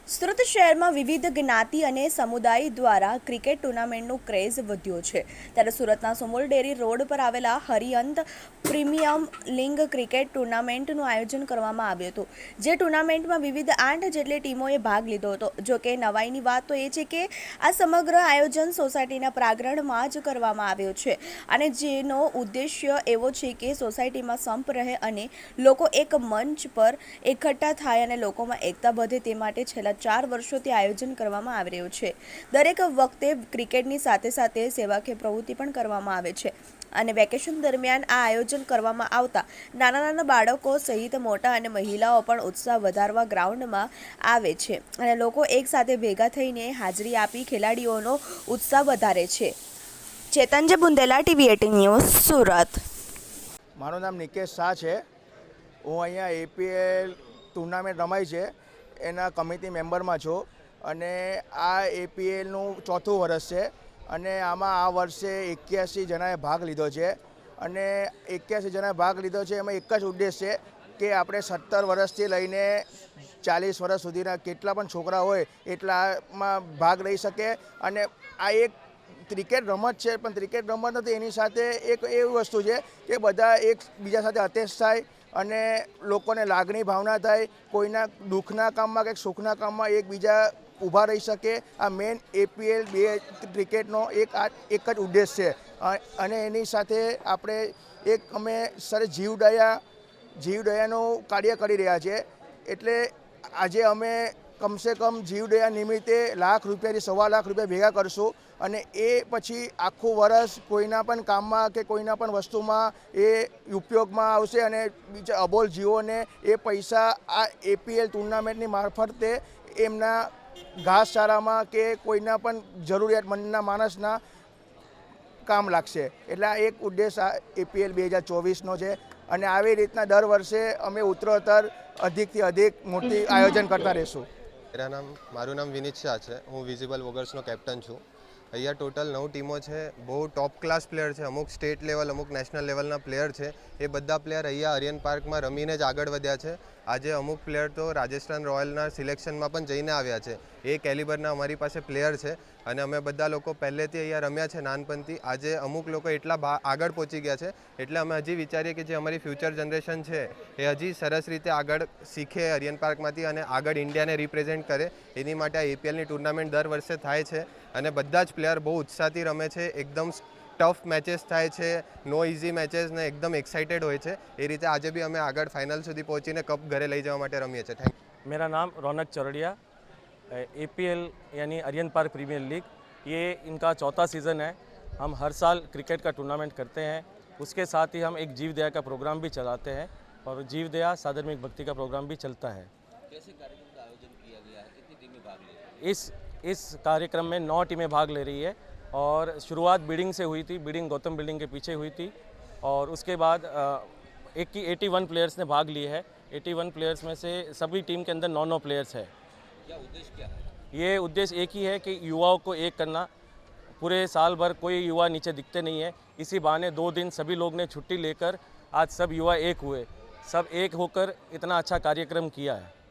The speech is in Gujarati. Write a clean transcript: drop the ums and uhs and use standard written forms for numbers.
સુરત શહેરમાં વિવિધ જ્ઞાતિ અને સમુદાય દ્વારા ક્રિકેટ ટુર્નામેન્ટનું ક્રેઝ વધ્યો છે ત્યારે સુરતના સુમુલ ડેરી રોડ પર આવેલા હરિયંત પ્રીમિયમ લીગ ક્રિકેટ ટુર્નામેન્ટનું આયોજન કરવામાં આવ્યું હતું જે ટુર્નામેન્ટમાં વિવિધ 8 જેટલી ટીમોએ ભાગ લીધો હતો। જો કે નવાઈની વાત તો એ છે કે આ સમગ્ર આયોજન સોસાયટીના પ્રાંગણમાં જ કરવામાં આવ્યું છે અને જેનો ઉદ્દેશ્ય એવો છે કે સોસાયટીમાં સંપ રહે અને લોકો એક મંચ પર એકઠા થાય અને લોકોમાં એકતા વધે તે માટે છેલ્લા 4 વર્ષોથી આયોજન કરવામાં આવી રહ્યું છે। દરેક વખતે ક્રિકેટની સાથે સાથે સેવાકીય પ્રવૃત્તિ પણ કરવામાં આવે છે અને વેકેશન દરમિયાન આ આયોજન કરવામાં આવતા નાના બાળકો સહિત મોટા અને મહિલાઓ પણ ઉત્સાહ વધારવા ગ્રાઉન્ડમાં આવે છે અને લોકો એકસાથે ભેગા થઈને હાજરી આપી ખેલાડીઓનો ઉત્સાહ વધારે છે। ચેતનજી બુંદેલા, ટીવી 18 ન્યૂઝ, સુરત। મારું નામ નિકેશ શાહ છે। હું અહીંયા એપીએલ ટુર્નામેન્ટ રમાય છે એના કમિટી મેમ્બરમાં છું અને આ એપીએલનું 4થું વર્ષ છે અને આમાં આ વર્ષે 81 જણાએ ભાગ લીધો છે અને 81 જણાએ ભાગ લીધો છે એમાં એક જ ઉદ્દેશ છે કે આપણે 17 વર્ષથી લઈને 40 વર્ષ સુધીના કેટલા પણ છોકરા હોય એટલામાં ભાગ લઈ શકે અને આ એક ક્રિકેટ રમત છે પણ ક્રિકેટ રમત નથી, એની સાથે એક એવી વસ્તુ છે કે બધા એકબીજા સાથે અટેચ થાય અને લોકોને લાગણી ભાવના થાય, કોઈના દુઃખના કામમાં કે સુખના કામમાં એકબીજા ઊભા રહી શકે। આ મેઇન એપીએલ ક્રિકેટનો એક જ ઉદ્દેશ છે અને એની સાથે આપણે અમે સર જીવદયાનું કાર્ય કરી રહ્યા છીએ એટલે આજે અમે કમસે કમ જીવદયા નિમિત્તે ₹1 લાખથી ₹1.25 લાખ ભેગા કરશું અને એ પછી આખું વર્ષ કોઈના પણ કામમાં કે કોઈના પણ વસ્તુમાં એ ઉપયોગમાં આવશે અને બીજા અબોલ જીવોને એ પૈસા આ એપીએલ ટુર્નામેન્ટની મારફતે એમના ઘાસચારામાં કે કોઈના પણ જરૂરિયાતમંદના માણસના કામ લાગશે। એટલે આ એક ઉદ્દેશ આ એપીએલ 2024નો છે અને આવી રીતના દર વર્ષે અમે ઉત્તરોત્તર અધિકથી અધિક મોટી આયોજન કરતા રહીશું। મારું નામ વિનીત શાહ છે। હું વિઝિબલ વોગર્સનો કેપ્ટન છું। અહીંયા ટોટલ 9 ટીમો છે। બહુ ટોપ ક્લાસ પ્લેયર છે, અમુક સ્ટેટ લેવલ, અમુક નેશનલ લેવલના પ્લેયર છે। એ બધા પ્લેયર અહીંયા આર્યન પાર્કમાં રમીને જ આગળ વધ્યા છે। આજે અમુક પ્લેયર તો રાજસ્થાન રોયલના સિલેક્શનમાં પણ જઈને આવ્યા છે। એ કેલિબરના અમારી પાસે પ્લેયર છે અને અમે બધા લોકો પહેલેથી અહીંયા રમ્યા છે નાનપણથી। આજે અમુક લોકો એટલા આગળ પહોંચી ગયા છે એટલે અમે હજી વિચારીએ કે જે અમારી ફ્યુચર જનરેશન છે એ હજી સરસ રીતે આગળ શીખે આર્યન પાર્કમાંથી અને આગળ ઇન્ડિયાને રિપ્રેઝેન્ટ કરે। એની માટે આ એપીએલની ટુર્નામેન્ટ દર વર્ષે થાય છે અને બધા જ પ્લેયર બહુ ઉત્સાહથી રમે છે। એકદમ ટફ મેચેસ થાય છે, નો ઇઝી મેચેસ ને એકદમ એક્સાઇટેડ હોય છે। એ રીતે આજે બી અમે આગળ ફાઇનલ સુધી પહોંચીને કપ ઘરે લઈ જવા માટે રમીએ છીએ। Thank you. मेरा नाम रौनक चौरड़िया, एपीएल यानी आर्यन पार्क प्रीमियर लीग, ये इनका 4था सीज़न है। हम हर साल क्रिकेट का टूर्नामेंट करते हैं, उसके साथ ही हम एक जीव दया का प्रोग्राम भी चलाते हैं और जीव दया साधर्मिक भक्ति का प्रोग्राम भी चलता है। कैसे कार्यक्रम का आयोजन किया गया है? कितनी टीमें भाग ले रही हैं? इस कार्यक्रम में 9 टीमें भाग ले रही है और शुरुआत बिल्डिंग से हुई थी। बिल्डिंग गौतम बिल्डिंग के पीछे हुई थी और उसके बाद 81 प्लेयर्स ने भाग लिए है। 81 प्लेयर्स में से सभी टीम के अंदर 9 प्लेयर्स है। क्या उद्देश्य क्या है? ये उद्देश्य एक ही है कि युवाओं को एक करना। पूरे साल भर कोई युवा नीचे दिखते नहीं है, इसी बहाने 2 दिन सभी लोग ने छुट्टी लेकर आज सब युवा एक हुए, सब एक होकर इतना अच्छा कार्यक्रम किया है।